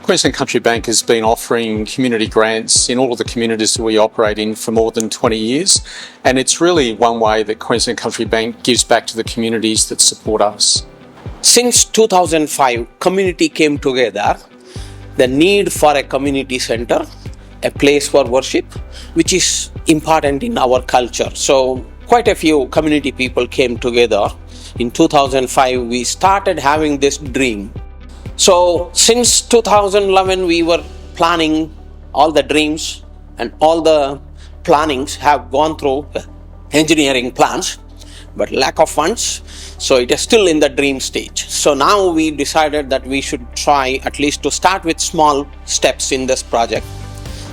Queensland Country Bank has been offering community grants in all of the communities that we operate in for more than 20 years, and it's really one way that Queensland Country Bank gives back to the communities that support us. Since 2005, community came together. The need for a community centre, a place for worship, which is important in our culture. So quite a few community people came together. In 2005, we started having this dream. So since 2011, we were planning all the dreams, and all the plannings have gone through engineering plans, but lack of funds. So it is still in the dream stage. So now we decided that we should try at least to start with small steps in this project.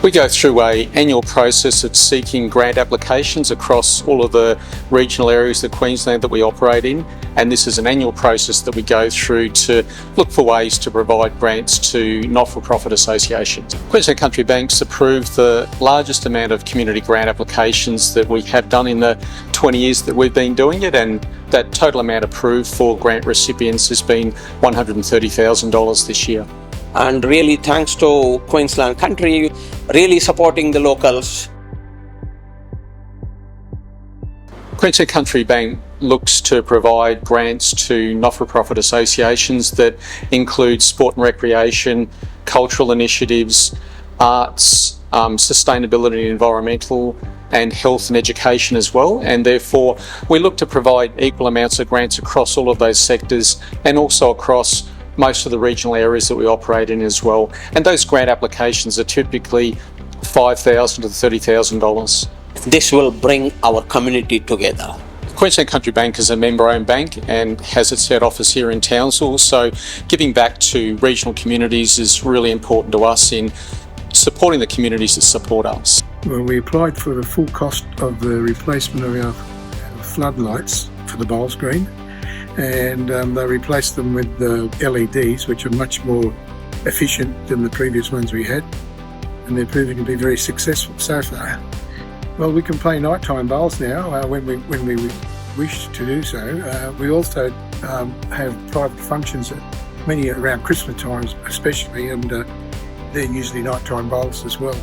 We go through an annual process of seeking grant applications across all of the regional areas of Queensland that we operate in, and this is an annual process that we go through to look for ways to provide grants to not-for-profit associations. Queensland Country Bank's approved the largest amount of community grant applications that we have done in the 20 years that we've been doing it, and that total amount approved for grant recipients has been $130,000 this year. And really thanks to Queensland Country, really supporting the locals. Queensland Country Bank looks to provide grants to not-for-profit associations that include sport and recreation, cultural initiatives, arts, sustainability and environmental, and health and education as well, and therefore we look to provide equal amounts of grants across all of those sectors and also across most of the regional areas that we operate in as well. And those grant applications are typically $5,000 to $30,000. This will bring our community together. Queensland Country Bank is a member-owned bank and has its head office here in Townsville, so giving back to regional communities is really important to us in supporting the communities that support us. Well, we applied for the full cost of the replacement of our floodlights for the bowls green, and they replaced them with the LEDs, which are much more efficient than the previous ones we had, and they're proving to be very successful so far. Well, we can play nighttime bowls now when we wish to do so. We also have private functions, many around Christmas times especially, and they're usually nighttime bowls as well.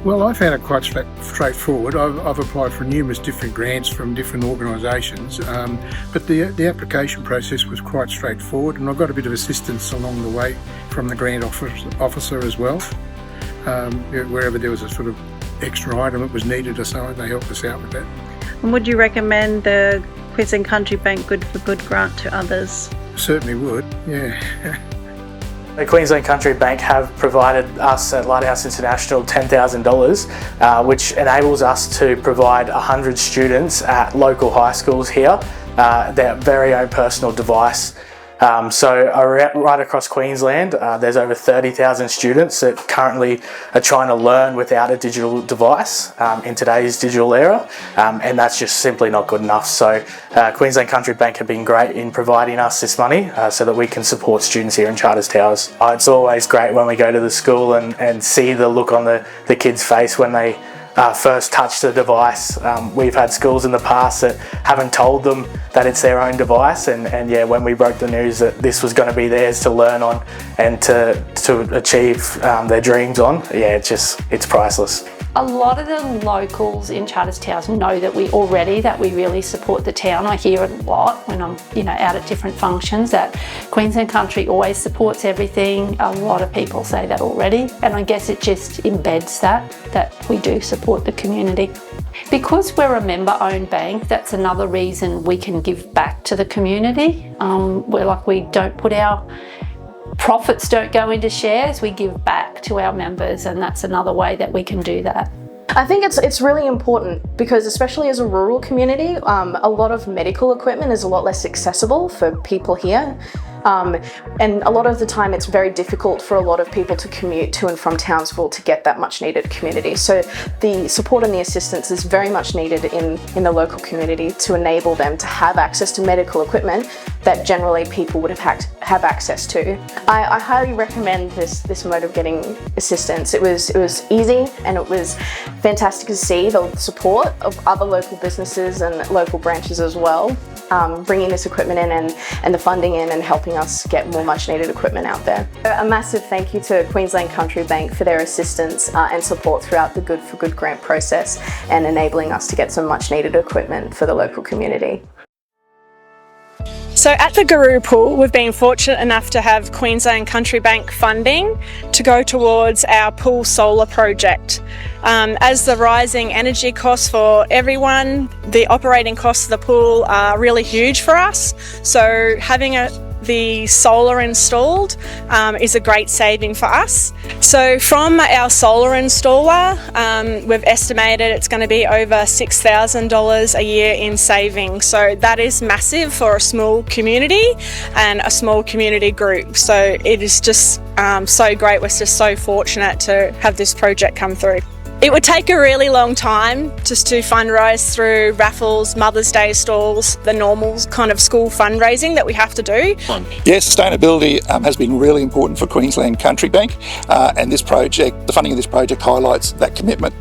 Well, I found it quite straightforward. I've applied for numerous different grants from different organisations, but the application process was quite straightforward, and I got a bit of assistance along the way from the grant officer as well. Wherever there was a sort of extra item that was needed or something, they helped us out with that. And would you recommend the Queensland Country Bank Good for Good grant to others? Certainly would, yeah. The Queensland Country Bank have provided us at Lighthouse International $10,000, which enables us to provide 100 students at local high schools here their very own personal device. So right across Queensland, there's over 30,000 students that currently are trying to learn without a digital device in today's digital era, and that's just simply not good enough. So Queensland Country Bank have been great in providing us this money so that we can support students here in Charters Towers. It's always great when we go to the school and see the look on the kids' face when they first touch the device. We've had schools in the past that haven't told them that it's their own device, and yeah, when we broke the news that this was going to be theirs to learn on and to achieve their dreams on, yeah, it's priceless. A lot of the locals in Charters Towers know that we really support the town. I hear it a lot when I'm out at different functions that Queensland Country always supports everything. A lot of people say that already, and I guess it just embeds that we do support the community. Because we're a member-owned bank, that's another reason we can give back to the community. We don't put our profits don't go into shares, we give back to our members, and that's another way that we can do that. I think it's really important because, especially as a rural community, a lot of medical equipment is a lot less accessible for people here. And a lot of the time it's very difficult for a lot of people to commute to and from Townsville to get that much needed community. So the support and the assistance is very much needed in the local community to enable them to have access to medical equipment that generally people would have access to. I highly recommend this mode of getting assistance. It was easy, and it was fantastic to see the support of other local businesses and local branches as well, bringing this equipment in and the funding in and helping helping us get more much needed equipment out there. A massive thank you to Queensland Country Bank for their assistance and support throughout the Good for Good grant process and enabling us to get some much needed equipment for the local community. So at the Guru Pool, we've been fortunate enough to have Queensland Country Bank funding to go towards our pool solar project. As the rising energy costs for everyone, the operating costs of the pool are really huge for us. So having the solar installed is a great saving for us. So from our solar installer, we've estimated it's going to be over $6,000 a year in savings. So that is massive for a small community and a small community group. So it is just so great. We're just so fortunate to have this project come through. It would take a really long time just to fundraise through raffles, Mother's Day stalls, the normal kind of school fundraising that we have to do. Yes, sustainability has been really important for Queensland Country Bank, and this project, the funding of this project highlights that commitment.